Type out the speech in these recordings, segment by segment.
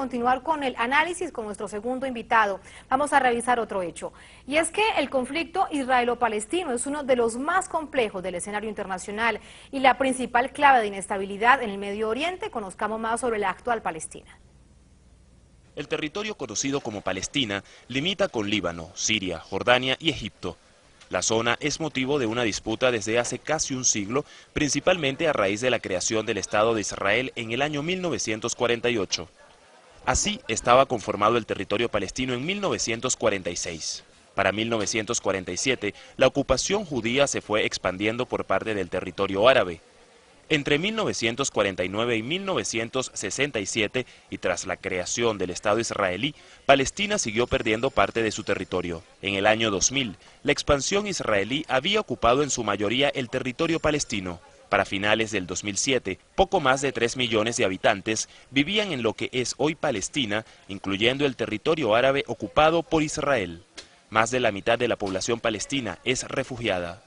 continuar con el análisis con nuestro segundo invitado. Vamos a revisar otro hecho. Y es que el conflicto israelo-palestino es uno de los más complejos del escenario internacional y la principal clave de inestabilidad en el Medio Oriente. Conozcamos más sobre la actual Palestina. El territorio conocido como Palestina limita con Líbano, Siria, Jordania y Egipto. La zona es motivo de una disputa desde hace casi un siglo, principalmente a raíz de la creación del Estado de Israel en el año 1948. Así estaba conformado el territorio palestino en 1946. Para 1947, la ocupación judía se fue expandiendo por parte del territorio árabe. Entre 1949 y 1967, y tras la creación del Estado israelí, Palestina siguió perdiendo parte de su territorio. En el año 2000, la expansión israelí había ocupado en su mayoría el territorio palestino. Para finales del 2007, poco más de 3 millones de habitantes vivían en lo que es hoy Palestina, incluyendo el territorio árabe ocupado por Israel. Más de la mitad de la población palestina es refugiada.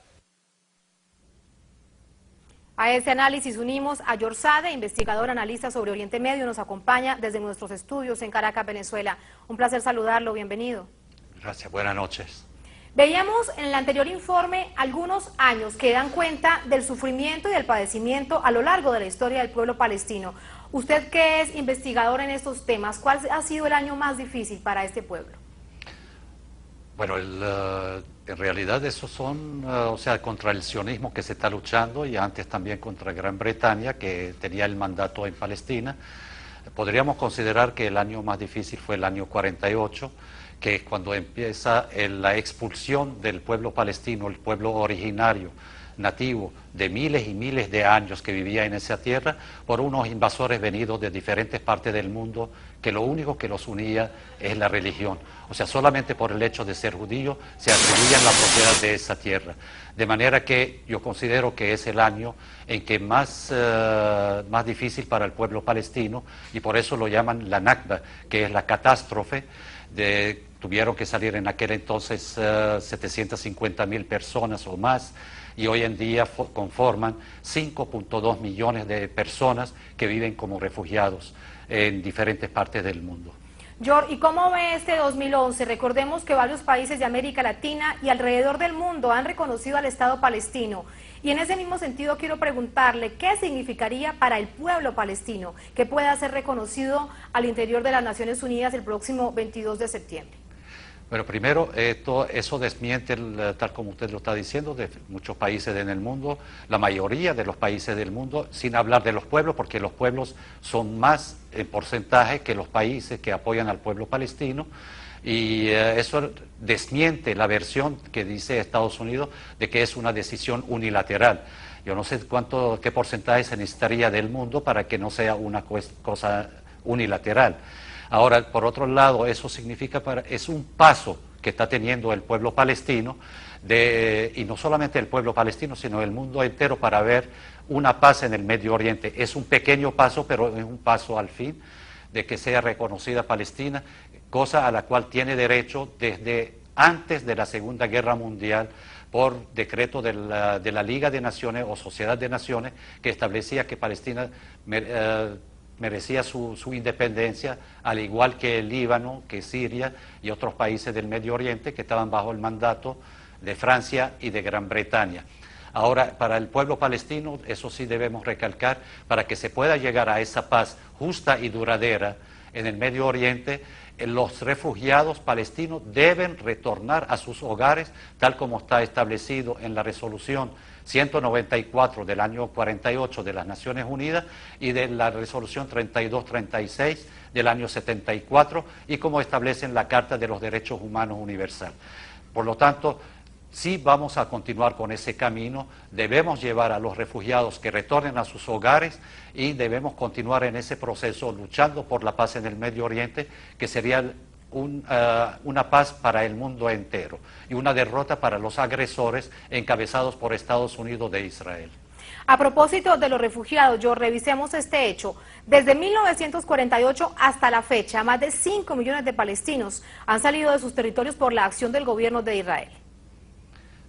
A este análisis unimos a George Sade, investigador analista sobre Oriente Medio, nos acompaña desde nuestros estudios en Caracas, Venezuela. Un placer saludarlo, bienvenido. Gracias, buenas noches. Veíamos en el anterior informe algunos años que dan cuenta del sufrimiento y del padecimiento a lo largo de la historia del pueblo palestino. Usted que es investigador en estos temas, ¿cuál ha sido el año más difícil para este pueblo? Bueno, en realidad esos son, contra el sionismo que se está luchando y antes también contra Gran Bretaña, que tenía el mandato en Palestina. Podríamos considerar que el año más difícil fue el año 48, que es cuando empieza la expulsión del pueblo palestino, el pueblo originario, nativo, de miles y miles de años que vivía en esa tierra, por unos invasores venidos de diferentes partes del mundo, que lo único que los unía es la religión. O sea, solamente por el hecho de ser judío se atribuían la propiedad de esa tierra. De manera que yo considero que es el año en que más difícil para el pueblo palestino, y por eso lo llaman la Nakba, que es la catástrofe. Tuvieron que salir en aquel entonces 750.000 personas o más, y hoy en día conforman 5.2 millones de personas que viven como refugiados en diferentes partes del mundo. George, ¿y cómo ve este 2011? Recordemos que varios países de América Latina y alrededor del mundo han reconocido al Estado palestino. Y en ese mismo sentido quiero preguntarle, ¿qué significaría para el pueblo palestino que pueda ser reconocido al interior de las Naciones Unidas el próximo 22 de septiembre? Bueno, primero, eso desmiente, tal como usted lo está diciendo, de muchos países en el mundo, la mayoría de los países del mundo, sin hablar de los pueblos, porque los pueblos son más en porcentaje que los países que apoyan al pueblo palestino, y eso desmiente la versión que dice Estados Unidos de que es una decisión unilateral. Yo no sé qué porcentaje se necesitaría del mundo para que no sea una cosa unilateral. Ahora, por otro lado, eso significa, es un paso que está teniendo el pueblo palestino, y no solamente el pueblo palestino, sino el mundo entero, para ver una paz en el Medio Oriente. Es un pequeño paso, pero es un paso al fin de que sea reconocida Palestina, cosa a la cual tiene derecho desde antes de la Segunda Guerra Mundial, por decreto de la Liga de Naciones o Sociedad de Naciones, que establecía que Palestina merecía su independencia, al igual que el Líbano, que Siria y otros países del Medio Oriente que estaban bajo el mandato de Francia y de Gran Bretaña. Ahora, para el pueblo palestino, eso sí debemos recalcar, para que se pueda llegar a esa paz justa y duradera en el Medio Oriente, los refugiados palestinos deben retornar a sus hogares, tal como está establecido en la resolución 194 del año 48 de las Naciones Unidas y de la resolución 3236 del año 74, y como establece en la Carta de los Derechos Humanos Universal. Por lo tanto, sí vamos a continuar con ese camino, debemos llevar a los refugiados que retornen a sus hogares y debemos continuar en ese proceso luchando por la paz en el Medio Oriente, que sería una paz para el mundo entero y una derrota para los agresores encabezados por Estados Unidos de Israel. A propósito de los refugiados, revisemos este hecho. Desde 1948 hasta la fecha, más de 5 millones de palestinos han salido de sus territorios por la acción del gobierno de Israel.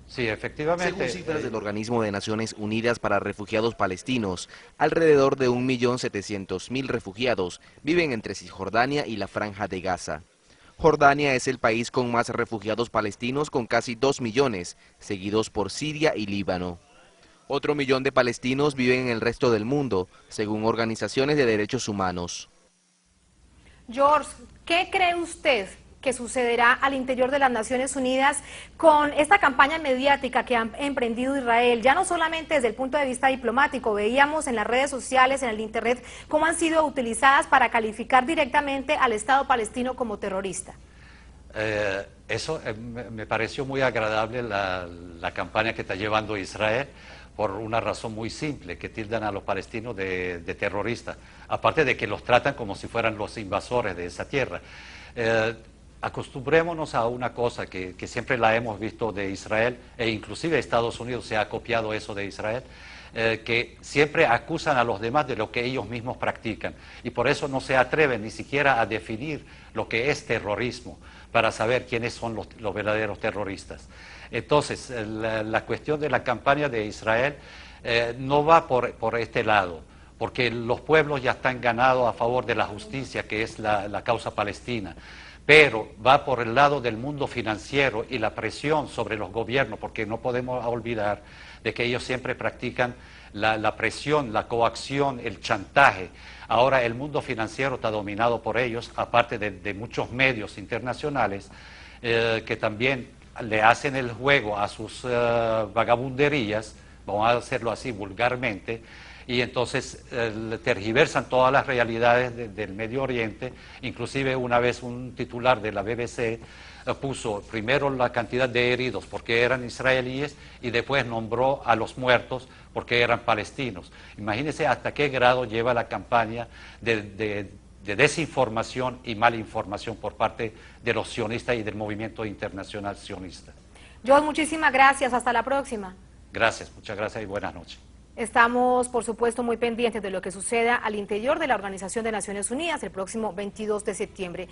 Sí, efectivamente. Según cifras del Organismo de Naciones Unidas para Refugiados Palestinos, alrededor de 1.700.000 refugiados viven entre Cisjordania y la Franja de Gaza. Jordania es el país con más refugiados palestinos, con casi 2 millones, seguidos por Siria y Líbano. Otro millón de palestinos viven en el resto del mundo, según organizaciones de derechos humanos. George, ¿qué cree usted que sucederá al interior de las Naciones Unidas con esta campaña mediática que ha emprendido Israel? Ya no solamente desde el punto de vista diplomático, veíamos en las redes sociales, en el internet, cómo han sido utilizadas para calificar directamente al Estado palestino como terrorista. Eso me pareció muy agradable la campaña que está llevando Israel, por una razón muy simple, que tildan a los palestinos de terroristas, aparte de que los tratan como si fueran los invasores de esa tierra. Acostumbrémonos a una cosa que siempre la hemos visto de Israel, e inclusive Estados Unidos se ha copiado eso de Israel, que siempre acusan a los demás de lo que ellos mismos practican, y por eso no se atreven ni siquiera a definir lo que es terrorismo, para saber quiénes son los verdaderos terroristas. Entonces, la cuestión de la campaña de Israel no va por este lado, porque los pueblos ya están ganados a favor de la justicia, que es la causa palestina, pero va por el lado del mundo financiero y la presión sobre los gobiernos, porque no podemos olvidar de que ellos siempre practican la presión, la coacción, el chantaje. Ahora el mundo financiero está dominado por ellos, aparte de muchos medios internacionales que también le hacen el juego a sus vagabunderías, vamos a hacerlo así vulgarmente, y entonces tergiversan todas las realidades del Medio Oriente. Inclusive una vez un titular de la BBC puso primero la cantidad de heridos porque eran israelíes y después nombró a los muertos porque eran palestinos. Imagínense hasta qué grado lleva la campaña de desinformación y malinformación por parte de los sionistas y del movimiento internacional sionista. George, muchísimas gracias. Hasta la próxima. Gracias, muchas gracias y buenas noches. Estamos, por supuesto, muy pendientes de lo que suceda al interior de la Organización de Naciones Unidas el próximo 22 de septiembre.